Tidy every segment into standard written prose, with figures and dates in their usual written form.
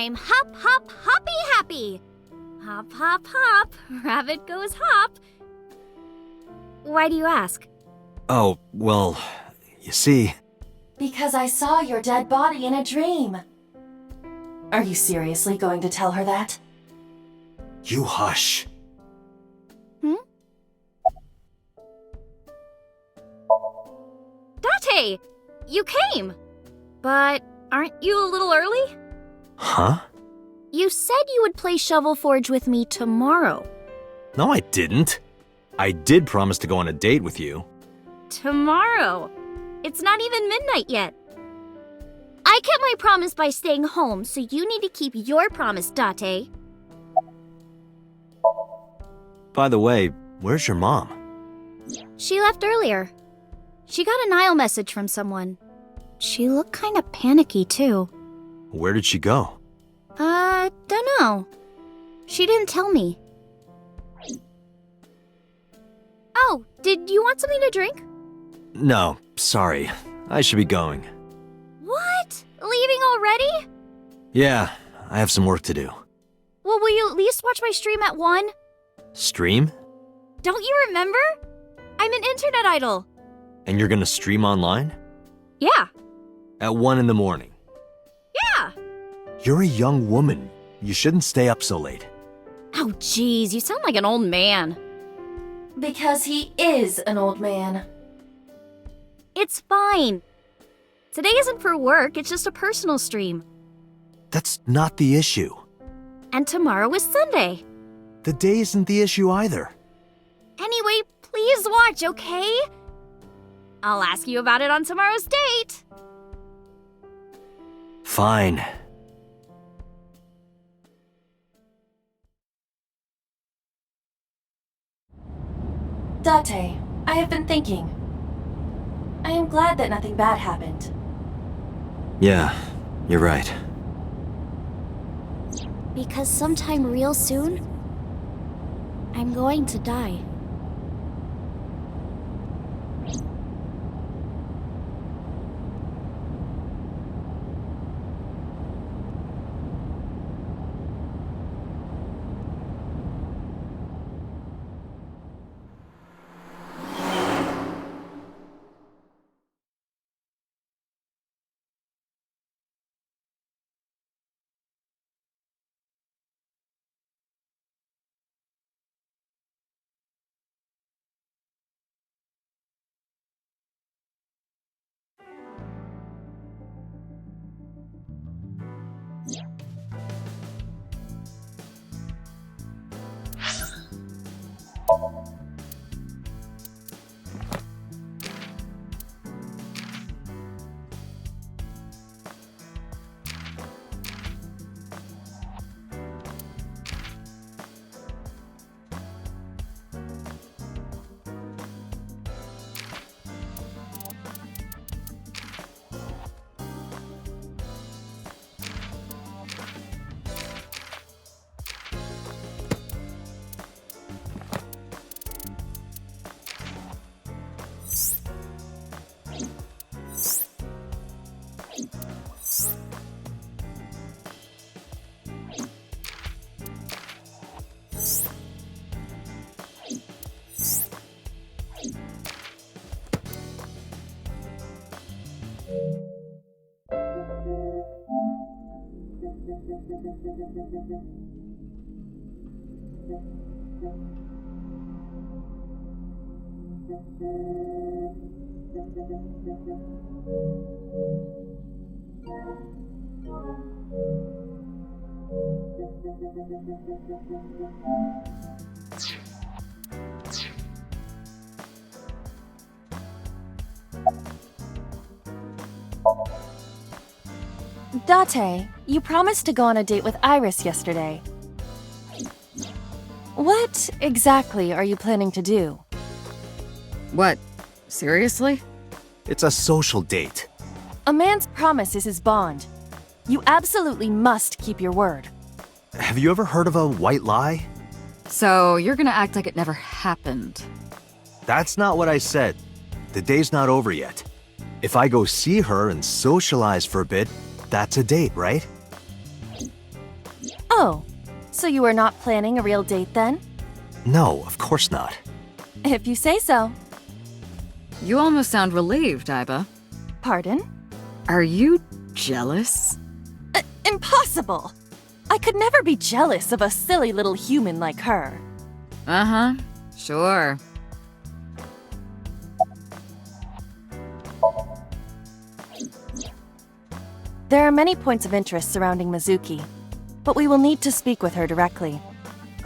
time. Hop, hop, hoppy happy. Hop, hop, hop. Rabbit goes hop. Why do you ask? Oh, well, you see... Because I saw your dead body in a dream. Are you seriously going to tell her that? You hush. Date, you came. But aren't you a little early? Huh? You said you would play Shovel Forge with me tomorrow. No, I didn't. I did promise to go on a date with you. Tomorrow? It's not even midnight yet. I kept my promise by staying home, so you need to keep your promise, Date. By the way, where's your mom? She left earlier. She got a Nile message from someone. She looked kinda panicky, too. Where did she go? Dunno. She didn't tell me. Oh, did you want something to drink? No, sorry. I should be going. What? Leaving already? Yeah, I have some work to do. Well, will you at least watch my stream at 1? Stream? Don't you remember? I'm an internet idol. And you're gonna stream online? Yeah. At 1 in the morning? Yeah. You're a young woman. You shouldn't stay up so late. Oh, jeez, you sound like an old man. Because he is an old man. It's fine. Today isn't for work, it's just a personal stream. That's not the issue. And tomorrow is Sunday. The day isn't the issue either. Anyway, please watch, okay? I'll ask you about it on tomorrow's date. Fine. Date, I have been thinking. I am glad that nothing bad happened. Yeah, you're right. Because sometime real soon, I'm going to die. Date, you promised to go on a date with Iris yesterday. What exactly are you planning to do? What? Seriously? It's a social date. A man's promise is his bond. You absolutely must keep your word. Have you ever heard of a white lie? So you're gonna act like it never happened. That's not what I said. The day's not over yet. If I go see her and socialize for a bit, that's a date, right? Oh, so you are not planning a real date then? No, of course not. If you say so. You almost sound relieved, Iba. Pardon? Are you jealous? Impossible! I could never be jealous of a silly little human like her. Uh-huh, sure. There are many points of interest surrounding Mizuki, but we will need to speak with her directly.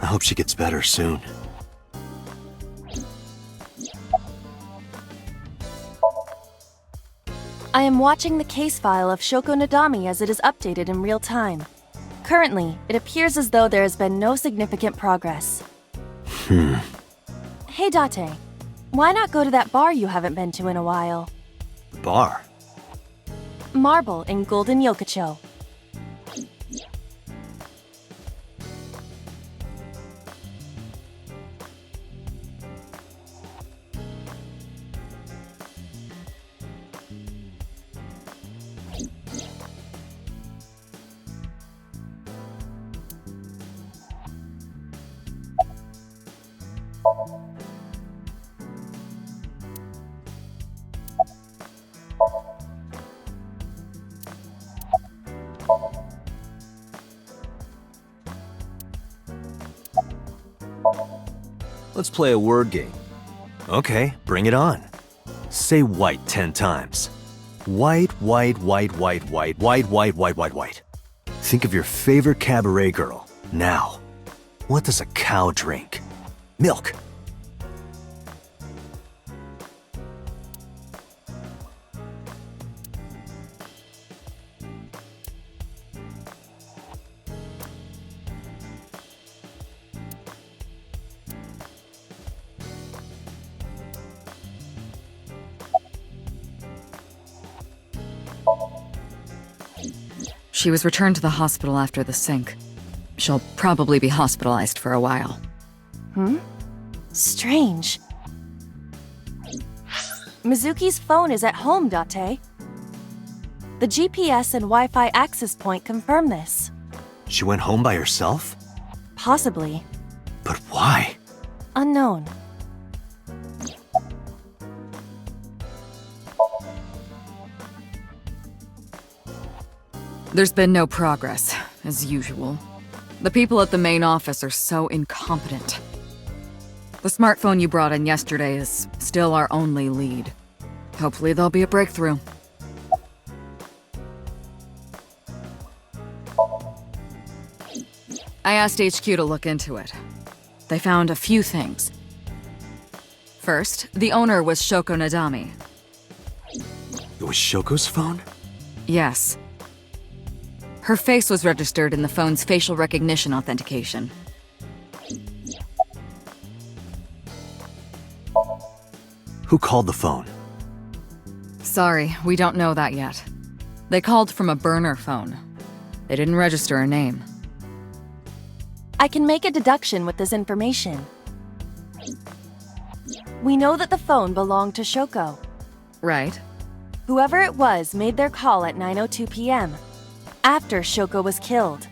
I hope she gets better soon. I am watching the case file of Shoko Nadami as it is updated in real time. Currently, it appears as though there has been no significant progress. Hey Date, why not go to that bar you haven't been to in a while? The bar? Marble in Golden Yokocho. Let's play a word game. Okay, bring it on. Say white 10 times. White, white, white, white, white, white, white, white, white, white. Think of your favorite cabaret girl. Now, what does a cow drink? Milk. She was returned to the hospital after the sink. She'll probably be hospitalized for a while. Strange. Mizuki's phone is at home, Date. The GPS and Wi-Fi access point confirm this. She went home by herself? Possibly. But why? Unknown. There's been no progress, as usual. The people at the main office are so incompetent. The smartphone you brought in yesterday is still our only lead. Hopefully there'll be a breakthrough. I asked HQ to look into it. They found a few things. First, the owner was Shoko Nadami. It was Shoko's phone? Yes. Her face was registered in the phone's facial recognition authentication. Who called the phone? Sorry, we don't know that yet. They called from a burner phone. They didn't register a name. I can make a deduction with this information. We know that the phone belonged to Shoko. Right. Whoever it was made their call at 9:02 p.m. after Shoko was killed.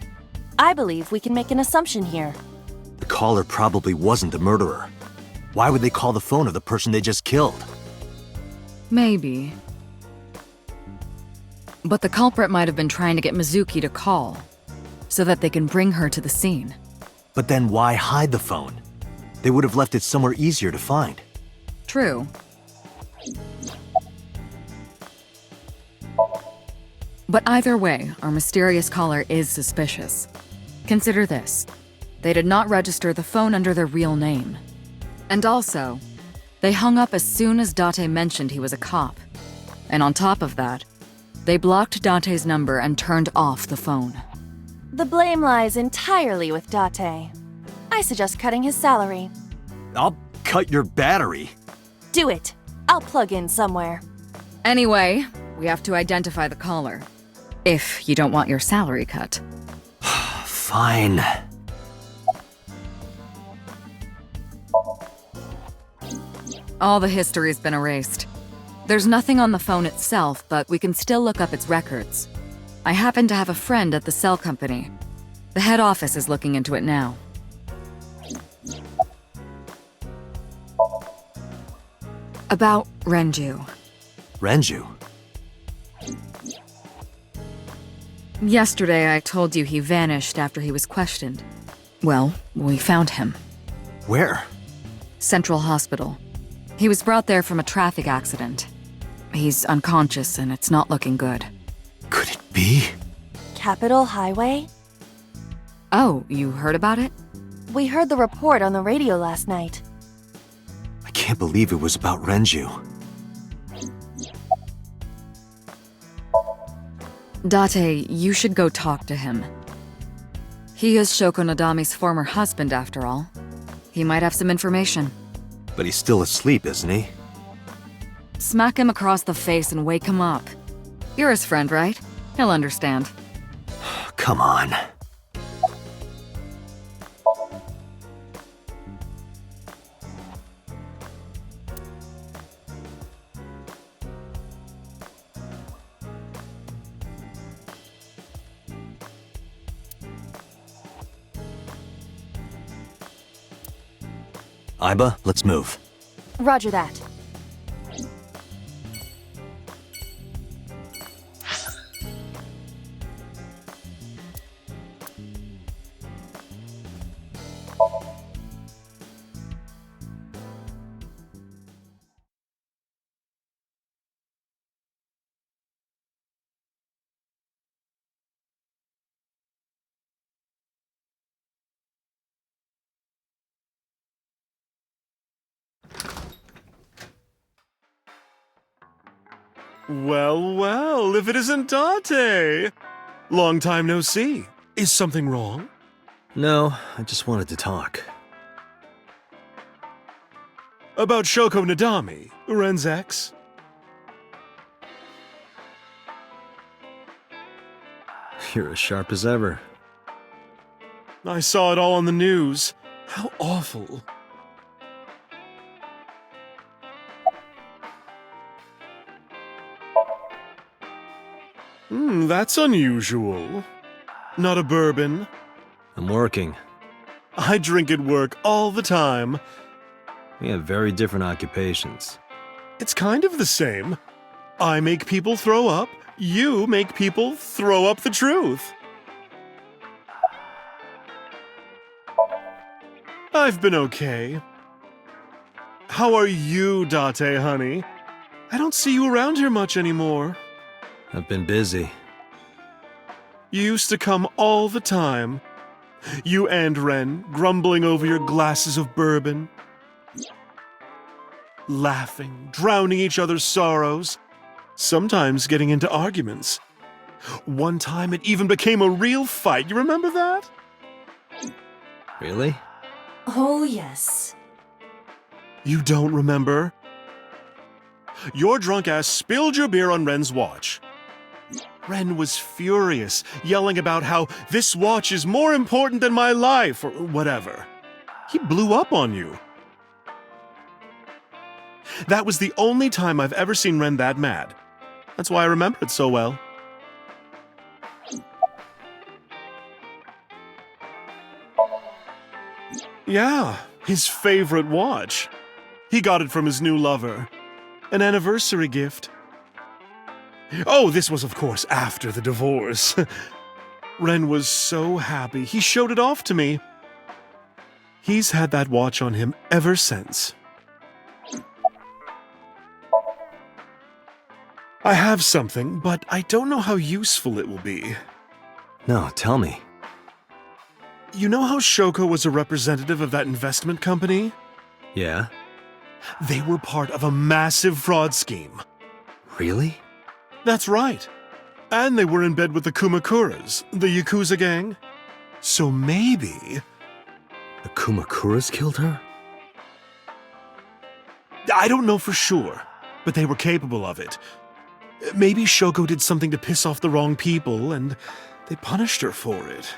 I believe we can make an assumption here. The caller probably wasn't the murderer. Why would they call the phone of the person they just killed? Maybe. But the culprit might have been trying to get Mizuki to call, so that they can bring her to the scene. But then why hide the phone? They would have left it somewhere easier to find. True. But either way, our mysterious caller is suspicious. Consider this. They did not register the phone under their real name. And also, they hung up as soon as Date mentioned he was a cop. And on top of that, they blocked Date's number and turned off the phone. The blame lies entirely with Date. I suggest cutting his salary. I'll cut your battery. Do it. I'll plug in somewhere. Anyway, we have to identify the caller. If you don't want your salary cut. Fine. All the history's been erased. There's nothing on the phone itself, but we can still look up its records. I happen to have a friend at the cell company. The head office is looking into it now. About Renju. Renju? Yesterday I told you he vanished after he was questioned. Well, we found him. Where? Central Hospital. He was brought there from a traffic accident. He's unconscious and it's not looking good. Could it be? Capitol Highway? Oh, you heard about it? We heard the report on the radio last night. I can't believe it was about Renju. Date, you should go talk to him. He is Shoko Nadami's former husband, after all. He might have some information. But he's still asleep, isn't he? Smack him across the face and wake him up. You're his friend, right? He'll understand. Come on. Aiba, let's move. Roger that. Well, well, if it isn't Date! Long time no see. Is something wrong? No, I just wanted to talk. About Shoko Nadami, Ren's ex? You're as sharp as ever. I saw it all on the news. How awful. That's unusual. Not a bourbon. I'm working. I drink at work all the time. We have very different occupations. It's kind of the same. I make people throw up, you make people throw up the truth. I've been okay. How are you, Date, honey? I don't see you around here much anymore. I've been busy. You used to come all the time. You and Ren, grumbling over your glasses of bourbon. Laughing, drowning each other's sorrows. Sometimes getting into arguments. One time it even became a real fight. You remember that? Really? Oh, yes. You don't remember? Your drunk ass spilled your beer on Ren's watch. Ren was furious, yelling about how this watch is more important than my life, or whatever. He blew up on you. That was the only time I've ever seen Ren that mad. That's why I remember it so well. Yeah, his favorite watch. He got it from his new lover. An anniversary gift. Oh, this was, of course, after the divorce. Ren was so happy. He showed it off to me. He's had that watch on him ever since. I have something, but I don't know how useful it will be. No, tell me. You know how Shoko was a representative of that investment company? Yeah? They were part of a massive fraud scheme. Really? That's right. And they were in bed with the Kumakuras, the Yakuza gang. So maybe... The Kumakuras killed her? I don't know for sure, but they were capable of it. Maybe Shoko did something to piss off the wrong people, and they punished her for it.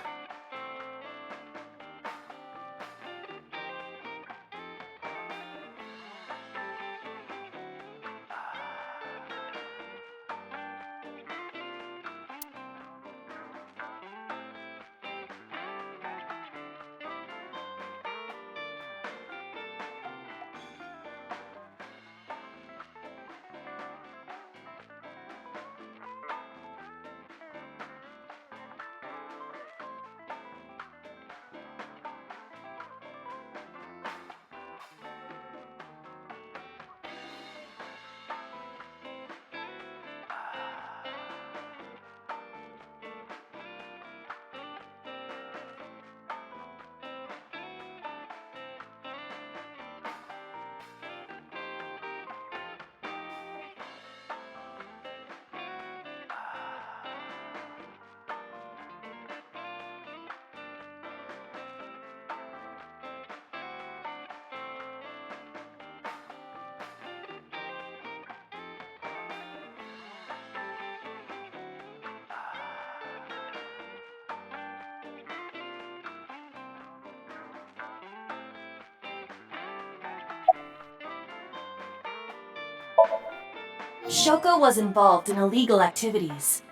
Shoko was involved in illegal activities.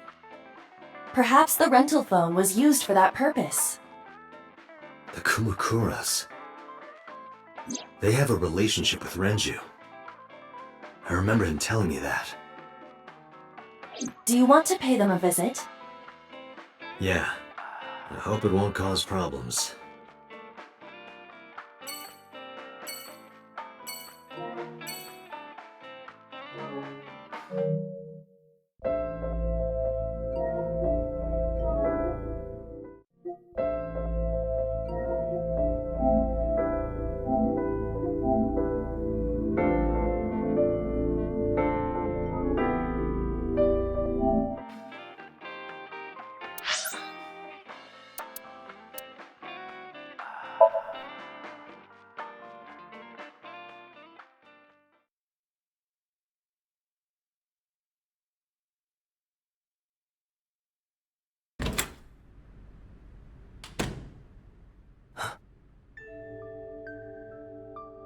Perhaps the rental phone was used for that purpose. The Kumukuras. They have a relationship with Renju. I remember him telling me that. Do you want to pay them a visit? Yeah. I hope it won't cause problems.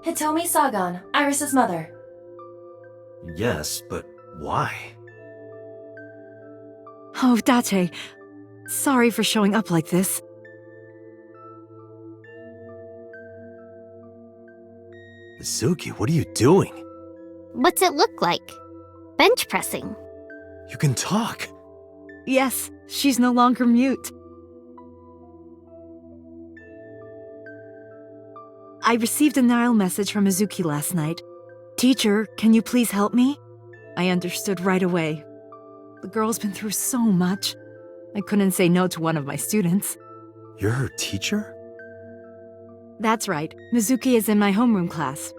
Hitomi Sagan, Iris's mother. Yes, but why? Oh, Date. Sorry for showing up like this. Mizuki, what are you doing? What's it look like? Bench pressing. You can talk. Yes, she's no longer mute. I received a Nile message from Mizuki last night. Teacher, can you please help me? I understood right away. The girl's been through so much. I couldn't say no to one of my students. You're her teacher? That's right. Mizuki is in my homeroom class.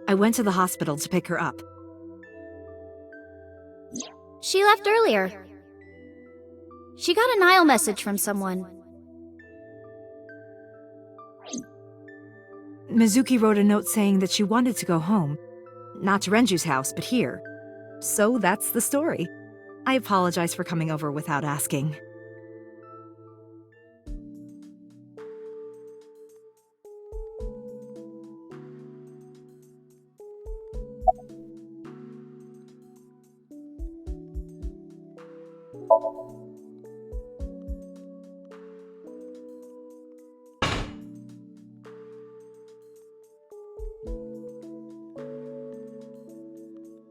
I went to the hospital to pick her up. She left earlier. She got a Nile message from someone. Mizuki wrote a note saying that she wanted to go home. Not to Renju's house, but here. So that's the story. I apologize for coming over without asking.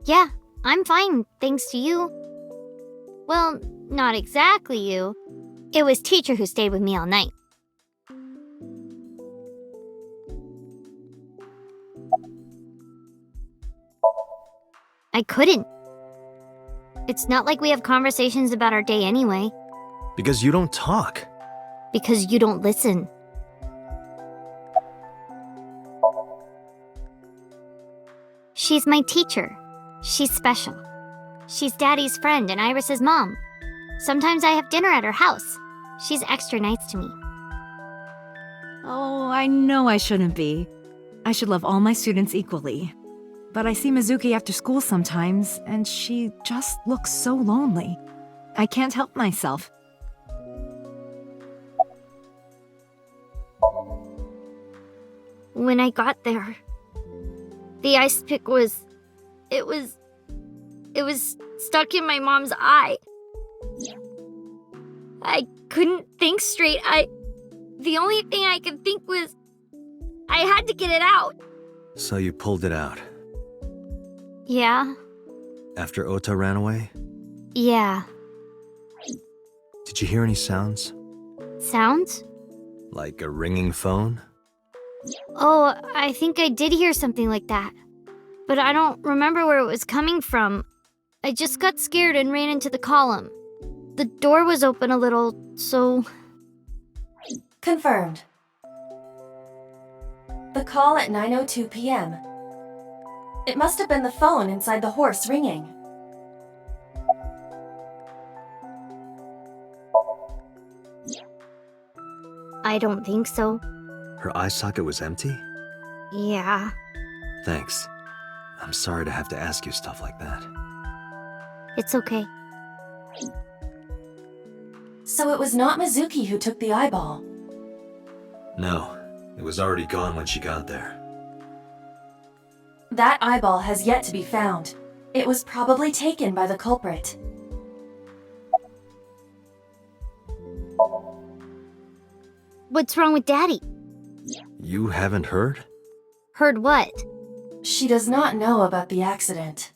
Yeah, I'm fine, thanks to you. Well, not exactly you. It was teacher who stayed with me all night. I couldn't. It's not like we have conversations about our day anyway. Because you don't talk. Because you don't listen. She's my teacher. She's special. She's Daddy's friend and Iris's mom. Sometimes I have dinner at her house. She's extra nice to me. Oh, I know I shouldn't be. I should love all my students equally. But I see Mizuki after school sometimes, and she just looks so lonely. I can't help myself. When I got there, the ice pick was stuck in my mom's eye. I couldn't think straight. The only thing I could think was I had to get it out. So you pulled it out. Yeah. After Ota ran away? Yeah. Did you hear any sounds? Sounds? Like a ringing phone? Oh, I think I did hear something like that. But I don't remember where it was coming from. I just got scared and ran into the column. The door was open a little, so... Confirmed. The call at 9:02 p.m. It must have been the phone inside the horse ringing. I don't think so. Her eye socket was empty? Yeah. Thanks. I'm sorry to have to ask you stuff like that. It's okay. So it was not Mizuki who took the eyeball. No, it was already gone when she got there. That eyeball has yet to be found. It was probably taken by the culprit. What's wrong with Daddy? You haven't heard? Heard what? She does not know about the accident.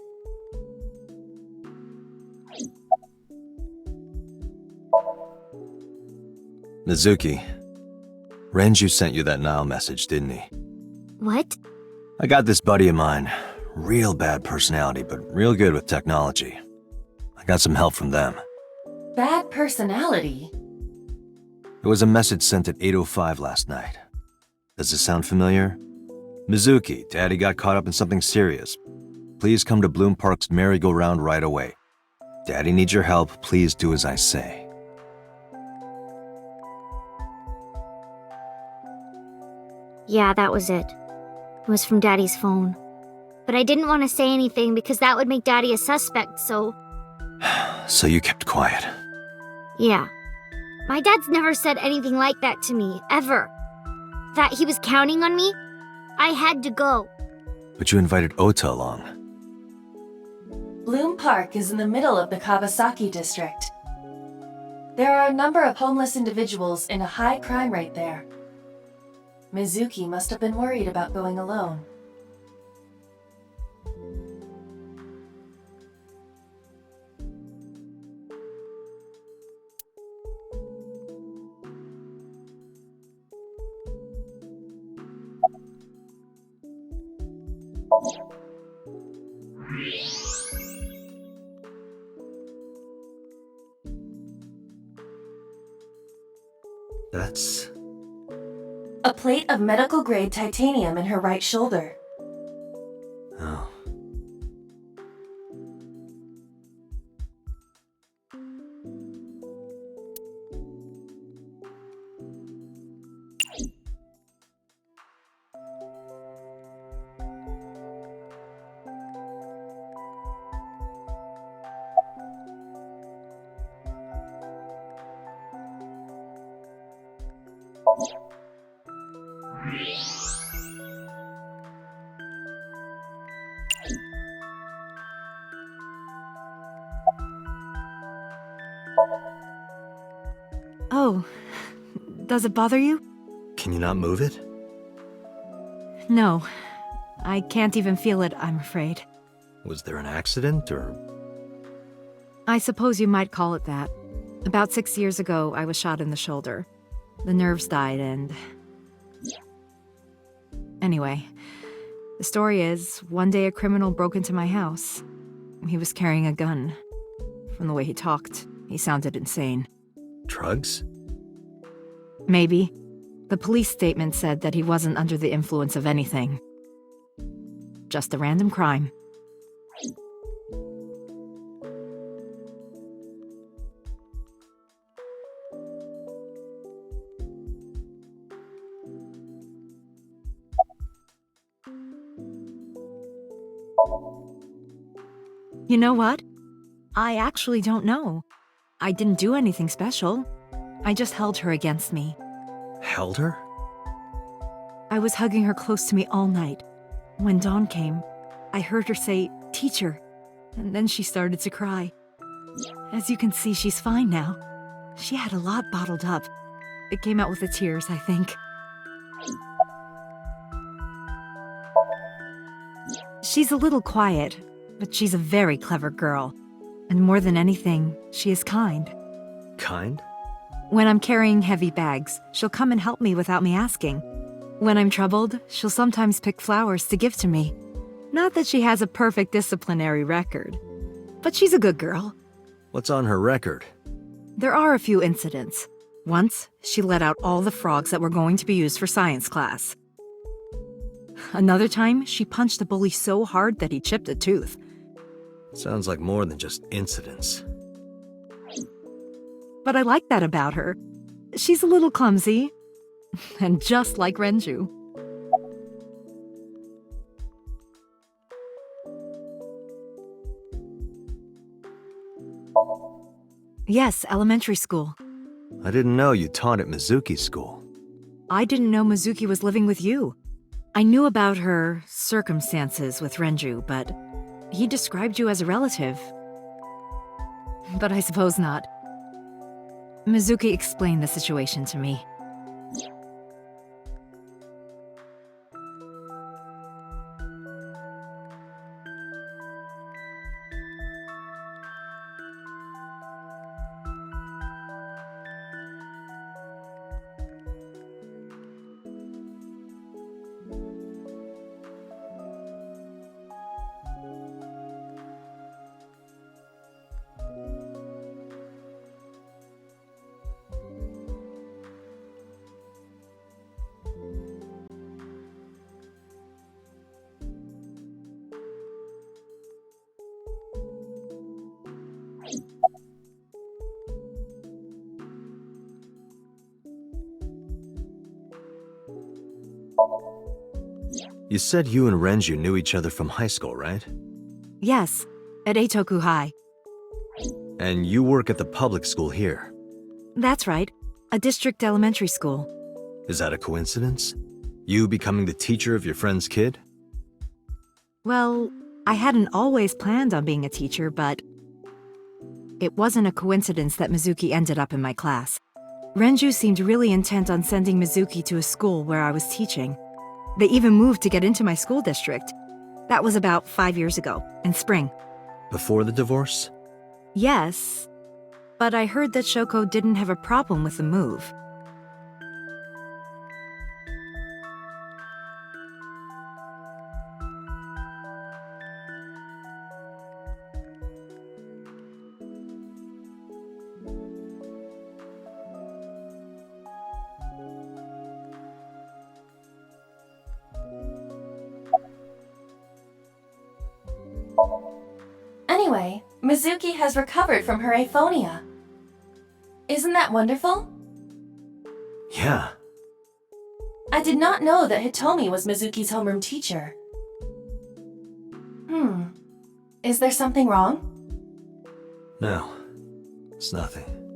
Mizuki, Renju sent you that Nile message, didn't he? What? I got this buddy of mine. Real bad personality, but real good with technology. I got some help from them. Bad personality? It was a message sent at 8:05 last night. Does this sound familiar? Mizuki, Daddy got caught up in something serious. Please come to Bloom Park's merry-go-round right away. Daddy needs your help. Please do as I say. Yeah, that was it. It was from Daddy's phone. But I didn't want to say anything because that would make Daddy a suspect, so... So you kept quiet. Yeah. My dad's never said anything like that to me, ever. That he was counting on me? I had to go. But you invited Ota along. Bloom Park is in the middle of the Kawasaki district. There are a number of homeless individuals and a high crime rate there. Mizuki must have been worried about going alone. That's... A plate of medical-grade titanium in her right shoulder. Oh. Oh, does it bother you? Can you not move it? No, I can't even feel it, I'm afraid. Was there an accident, or... I suppose you might call it that. About 6 years ago, I was shot in the shoulder. The nerves died and... Anyway, the story is, one day a criminal broke into my house. He was carrying a gun. From the way he talked, he sounded insane. Drugs? Maybe. The police statement said that he wasn't under the influence of anything. Just a random crime. You know what? I actually don't know. I didn't do anything special. I just held her against me. Held her? I was hugging her close to me all night. When dawn came, I heard her say, "Teacher," and then she started to cry. As you can see, she's fine now. She had a lot bottled up. It came out with the tears, I think. She's a little quiet, but she's a very clever girl. And more than anything, she is kind. Kind? When I'm carrying heavy bags, she'll come and help me without me asking. When I'm troubled, she'll sometimes pick flowers to give to me. Not that she has a perfect disciplinary record, but she's a good girl. What's on her record? There are a few incidents. Once, she let out all the frogs that were going to be used for science class. Another time, she punched a bully so hard that he chipped a tooth. Sounds like more than just incidents. But I like that about her. She's a little clumsy. And just like Renju. Yes, elementary school. I didn't know you taught at Mizuki's school. I didn't know Mizuki was living with you. I knew about her circumstances with Renju, but He described you as a relative. But I suppose not. Mizuki explained the situation to me. You said you and Renju knew each other from high school, right? Yes, at Eitoku High. And you work at the public school here. That's right, a district elementary school. Is that a coincidence? You becoming the teacher of your friend's kid? Well, I hadn't always planned on being a teacher, but it wasn't a coincidence that Mizuki ended up in my class. Renju seemed really intent on sending Mizuki to a school where I was teaching. They even moved to get into my school district. That was about 5 years ago, in spring. Before the divorce? Yes, but I heard that Shoko didn't have a problem with the move. Anyway, Mizuki has recovered from her aphonia. Isn't that wonderful? Yeah. I did not know that Hitomi was Mizuki's homeroom teacher. Is there something wrong? No, it's nothing.